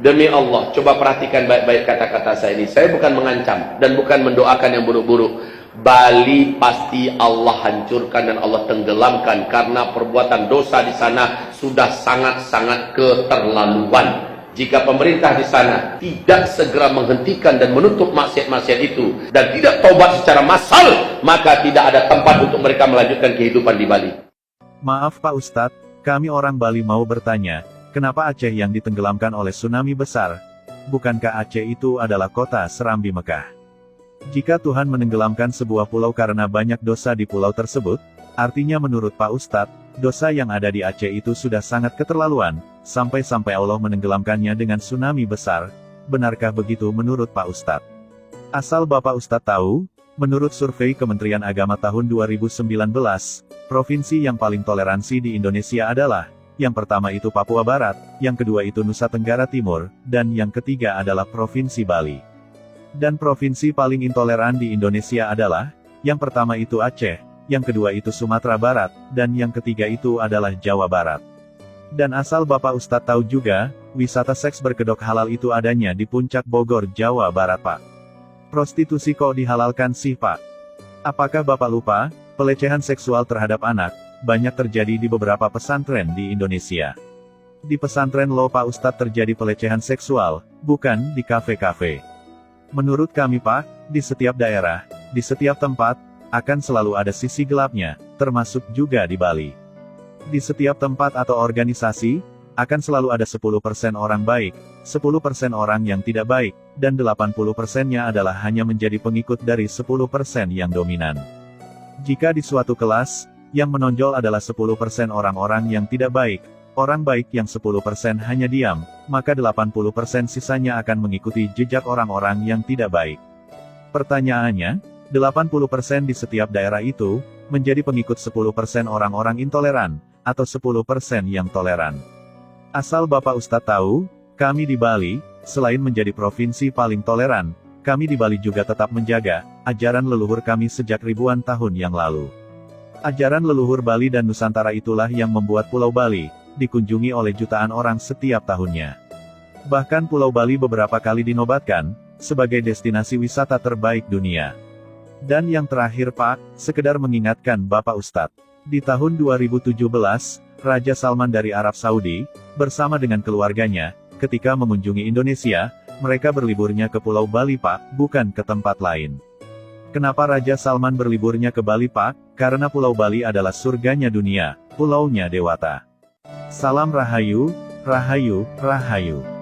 Demi Allah, coba perhatikan baik-baik kata-kata saya ini. Saya bukan mengancam dan bukan mendoakan yang buruk-buruk. Bali pasti Allah hancurkan dan Allah tenggelamkan karena perbuatan dosa di sana sudah sangat-sangat keterlaluan. Jika pemerintah di sana tidak segera menghentikan dan menutup maksiat-maksiat itu dan tidak taubat secara massal, maka tidak ada tempat untuk mereka melanjutkan kehidupan di Bali. Maaf Pak Ustadz, kami orang Bali mau bertanya, kenapa Aceh yang ditenggelamkan oleh tsunami besar? Bukankah Aceh itu adalah kota Serambi Mekah? Jika Tuhan menenggelamkan sebuah pulau karena banyak dosa di pulau tersebut, artinya menurut Pak Ustadz, dosa yang ada di Aceh itu sudah sangat keterlaluan, sampai-sampai Allah menenggelamkannya dengan tsunami besar. Benarkah begitu menurut Pak Ustadz? Asal Bapak Ustadz tahu, menurut survei Kementerian Agama tahun 2019, provinsi yang paling toleransi di Indonesia adalah, yang pertama itu Papua Barat, yang kedua itu Nusa Tenggara Timur, dan yang ketiga adalah Provinsi Bali. Dan provinsi paling intoleran di Indonesia adalah, yang pertama itu Aceh, yang kedua itu Sumatera Barat, dan yang ketiga itu adalah Jawa Barat. Dan asal Bapak Ustadz tahu juga, wisata seks berkedok halal itu adanya di Puncak Bogor, Jawa Barat Pak. Prostitusi kok dihalalkan sih Pak? Apakah Bapak lupa, pelecehan seksual terhadap anak, banyak terjadi di beberapa pesantren di Indonesia. Di pesantren lo Pak Ustadz terjadi pelecehan seksual, bukan di kafe-kafe. Menurut kami Pak, di setiap daerah, di setiap tempat, akan selalu ada sisi gelapnya, termasuk juga di Bali. Di setiap tempat atau organisasi, akan selalu ada 10% orang baik, 10% orang yang tidak baik, dan 80%-nya adalah hanya menjadi pengikut dari 10% yang dominan. Jika di suatu kelas, yang menonjol adalah 10% orang-orang yang tidak baik, orang baik yang 10% hanya diam, maka 80% sisanya akan mengikuti jejak orang-orang yang tidak baik. Pertanyaannya, 80% di setiap daerah itu, menjadi pengikut 10% orang-orang intoleran, atau 10% yang toleran. Asal Bapak Ustadz tahu, kami di Bali, selain menjadi provinsi paling toleran, kami di Bali juga tetap menjaga ajaran leluhur kami sejak ribuan tahun yang lalu. Ajaran leluhur Bali dan Nusantara itulah yang membuat Pulau Bali dikunjungi oleh jutaan orang setiap tahunnya. Bahkan Pulau Bali beberapa kali dinobatkan sebagai destinasi wisata terbaik dunia. Dan yang terakhir Pak, sekedar mengingatkan Bapak Ustadz, di tahun 2017, Raja Salman dari Arab Saudi, bersama dengan keluarganya, ketika mengunjungi Indonesia, mereka berliburnya ke Pulau Bali Pak, bukan ke tempat lain. Kenapa Raja Salman berliburnya ke Bali Pak? Karena Pulau Bali adalah surganya dunia, pulaunya dewata. Salam Rahayu, Rahayu, Rahayu.